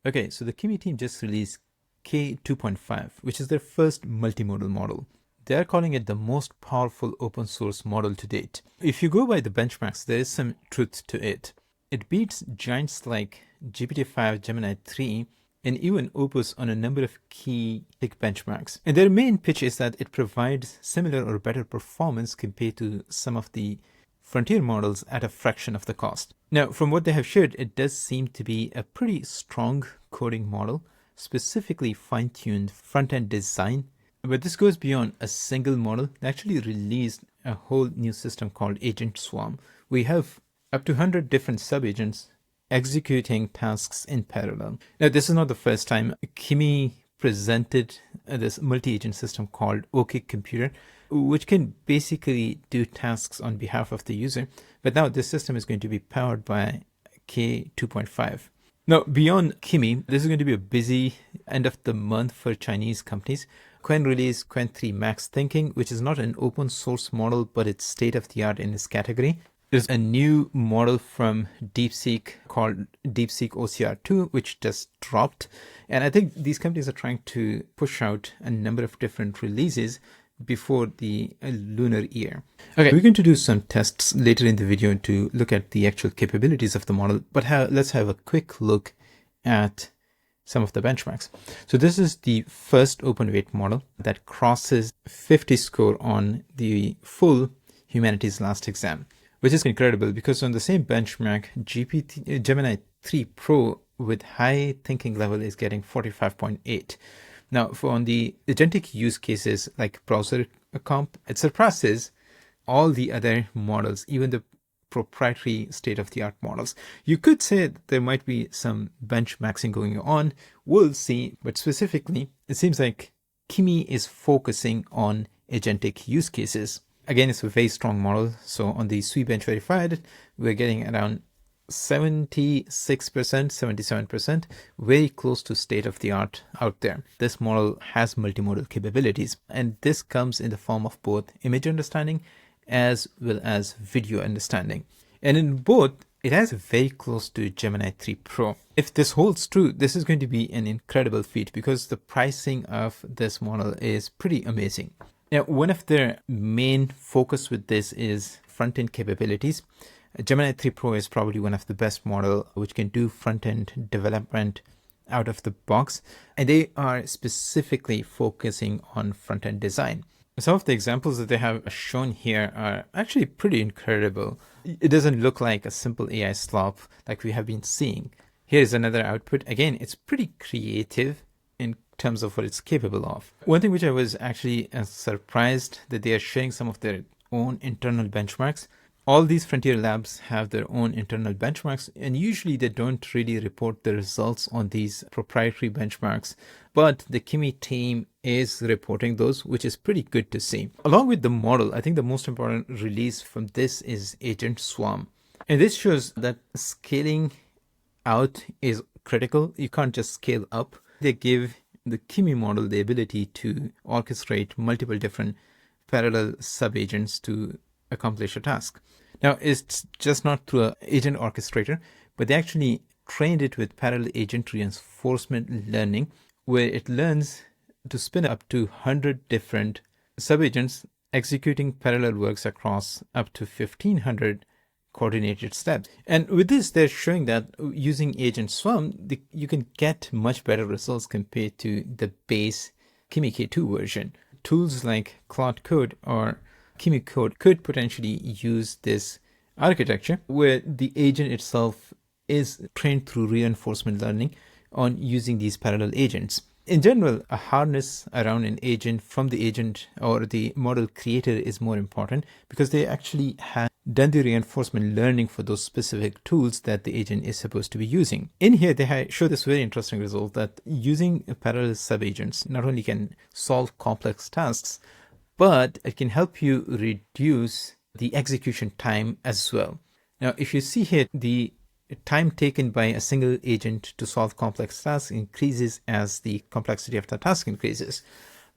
Okay, so the Kimi team just released K2.5, which is their first multimodal model. They are calling it the most powerful open source model to date. If you go by the benchmarks, there is some truth to it. It beats giants like GPT-5, Gemini 3, and even Opus on a number of key tech benchmarks. And their main pitch is that it provides similar or better performance compared to some of the frontier models at a fraction of the cost. Now, from what they have shared, it does seem to be a pretty strong coding model, specifically fine-tuned front-end design. But this goes beyond a single model. They actually released a whole new system called Agent Swam. We have up to 100 different sub-agents executing tasks in parallel. Now, this is not the first time Kimi presented this multi-agent system called OK Computer, which can basically do tasks on behalf of the user. But now this system is going to be powered by K2.5. Now, beyond Kimi, this is going to be a busy end of the month for Chinese companies. Qwen released Qwen 3 Max Thinking, which is not an open source model, but it's state of the art in its category. There's a new model from DeepSeek called DeepSeek OCR2, which just dropped. And I think these companies are trying to push out a number of different releases before the lunar year. Okay, we're going to do some tests later in the video to look at the actual capabilities of the model, but let's have a quick look at some of the benchmarks. So this is the first open weight model that crosses 50 score on the full humanities last exam, which is incredible because on the same benchmark, Gemini 3 Pro with high thinking level is getting 45.8. Now, on the agentic use cases like browser comp, it surpasses all the other models, even the proprietary state-of-the-art models. You could say there might be some benchmarking going on. We'll see. But specifically, it seems like Kimi is focusing on agentic use cases. Again, it's a very strong model. So on the SWE bench verified, we're getting around 76%, 77%, very close to state of the art out there. This model has multimodal capabilities, and this comes in the form of both image understanding as well as video understanding. And in both, it has very close to Gemini 3 Pro. If this holds true, this is going to be an incredible feat because the pricing of this model is pretty amazing. Now, one of their main focus with this is front-end capabilities. Gemini 3 Pro is probably one of the best model which can do front-end development out of the box, and they are specifically focusing on front-end design. Some of the examples that they have shown here are actually pretty incredible. It doesn't look like a simple AI slop like we have been seeing. Here's another output. Again, it's pretty creative in terms of what it's capable of. One thing which I was actually surprised that they are sharing some of their own internal benchmarks. All these frontier labs have their own internal benchmarks, and usually they don't really report the results on these proprietary benchmarks. But the Kimi team is reporting those, which is pretty good to see. Along with the model, I think the most important release from this is Agent Swam. And this shows that scaling out is critical. You can't just scale up. They give the Kimi model the ability to orchestrate multiple different parallel sub-agents to accomplish a task. Now, it's just not through an agent orchestrator, but they actually trained it with parallel agent reinforcement learning, where it learns to spin up to 100 different sub-agents executing parallel works across up to 1,500 coordinated steps. And with this, they're showing that using Agent Swam, you can get much better results compared to the base Kimi K2 version. Tools like Claude Code or Kimi Code could potentially use this architecture where the agent itself is trained through reinforcement learning on using these parallel agents. In general, a harness around an agent from the agent or the model creator is more important because they actually have done the reinforcement learning for those specific tools that the agent is supposed to be using. In here, they show this very interesting result that using parallel sub-agents not only can solve complex tasks, but it can help you reduce the execution time as well. Now, if you see here, the time taken by a single agent to solve complex tasks increases as the complexity of the task increases.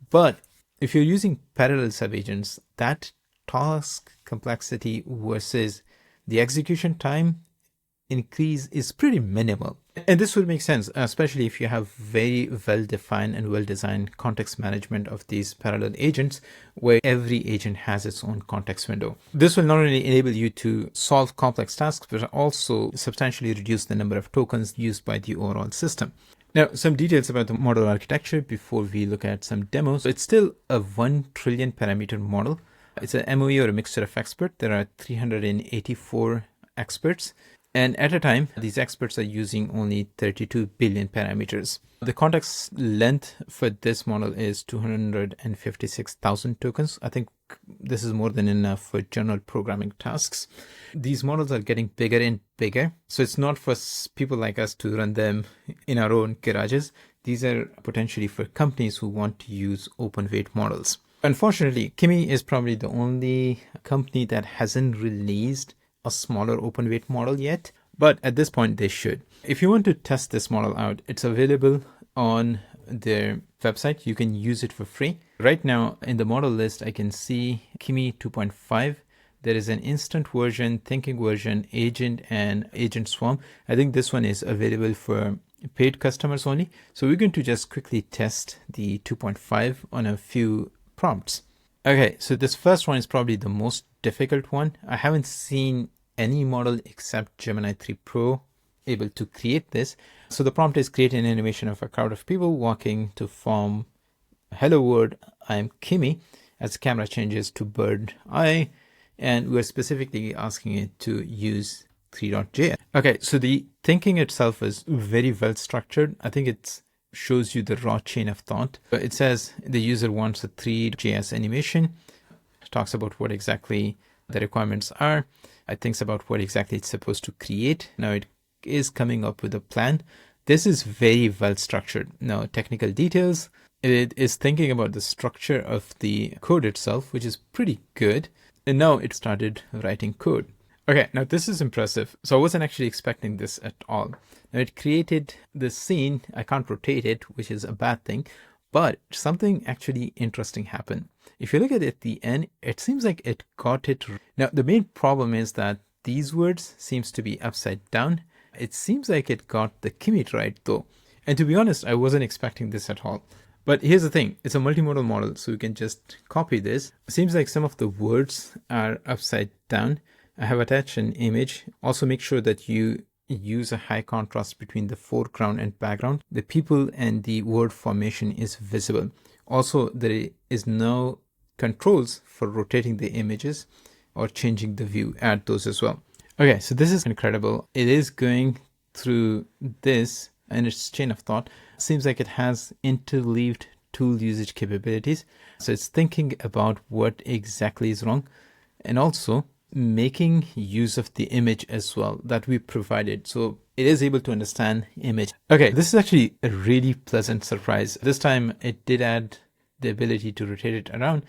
But if you're using parallel sub-agents, that task complexity versus the execution time increase is pretty minimal. And this would make sense, especially if you have very well-defined and well-designed context management of these parallel agents, where every agent has its own context window. This will not only enable you to solve complex tasks, but also substantially reduce the number of tokens used by the overall system. Now, some details about the model architecture before we look at some demos. It's still a 1 trillion parameter model. It's an MOE, or a mixture of experts. There are 384 experts. And at a time, these experts are using only 32 billion parameters. The context length for this model is 256,000 tokens. I think this is more than enough for general programming tasks. These models are getting bigger and bigger. So it's not for people like us to run them in our own garages. These are potentially for companies who want to use open weight models. Unfortunately, Kimi is probably the only company that hasn't released a smaller open weight model yet, but at this point they should. If you want to test this model out, it's available on their website. You can use it for free. Right now in the model list, I can see Kimi 2.5. There is an instant version, thinking version, agent, and agent swam. I think this one is available for paid customers only. So we're going to just quickly test the 2.5 on a few prompts. Okay, so this first one is probably the most difficult one. I haven't seen any model except Gemini 3 Pro able to create this. So the prompt is create an animation of a crowd of people walking to form hello world, I am Kimi, as the camera changes to bird eye, and we're specifically asking it to use 3.js. Okay, so the thinking itself is very well structured. I think it shows you the raw chain of thought. It says the user wants a 3.js animation. It talks about what exactly the requirements are. It thinks about what exactly it's supposed to create. Now it is coming up with a plan. This is very well structured. Now, technical details, it is thinking about the structure of the code itself, which is pretty good. And now it started writing code. Okay, now this is impressive. So I wasn't actually expecting this at all. Now it created this scene. I can't rotate it, which is a bad thing, but something actually interesting happened. If you look at it at the end, it seems like it got it. Now the main problem is that these words seems to be upside down. It seems like it got the Kimi right though. And to be honest, I wasn't expecting this at all. But here's the thing, it's a multimodal model, so you can just copy this. It seems like some of the words are upside down. I have attached an image. Also make sure that you use a high contrast between the foreground and background. The people and the word formation is visible. Also, there is no controls for rotating the images or changing the view. Add those as well. Okay, so this is incredible. It is going through this and its chain of thought. Seems like it has interleaved tool usage capabilities. So it's thinking about what exactly is wrong and also making use of the image as well that we provided. So it is able to understand image. Okay, this is actually a really pleasant surprise. This time it did add the ability to rotate it around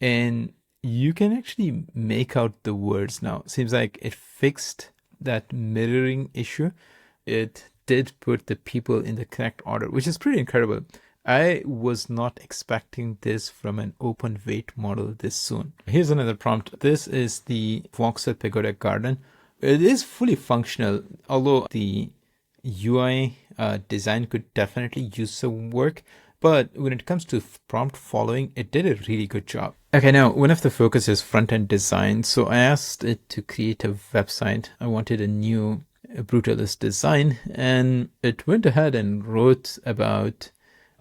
and you can actually make out the words now. Seems like it fixed that mirroring issue. It did put the people in the correct order, which is pretty incredible. I was not expecting this from an open weight model this soon. Here's another prompt. This is the Voxel Pagoda Garden. It is fully functional, although the UI design could definitely use some work. But when it comes to prompt following, it did a really good job. Okay, now one of the focus is front-end design. So I asked it to create a website. I wanted a new brutalist design, and it went ahead and wrote about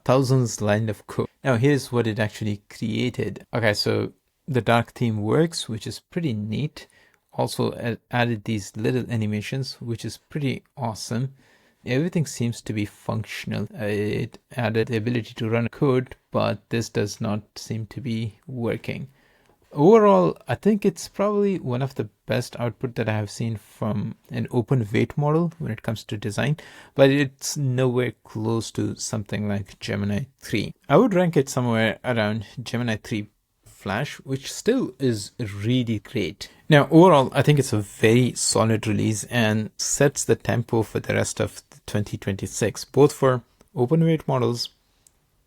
thousands line of code. Now here's what it actually created. Okay, so the dark theme works, which is pretty neat. Also added these little animations, which is pretty awesome. Everything seems to be functional. It added the ability to run code, but this does not seem to be working. Overall, I think it's probably one of the best output that I have seen from an open weight model when it comes to design, but it's nowhere close to something like Gemini 3. I would rank it somewhere around Gemini 3 Flash, which still is really great. Now, overall, I think it's a very solid release and sets the tempo for the rest of 2026, both for open weight models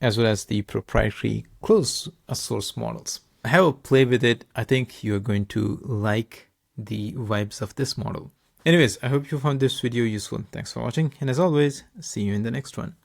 as well as the proprietary closed source models. Have a play with it. I think you're going to like the vibes of this model. Anyways, I hope you found this video useful. Thanks for watching, and as always, see you in the next one.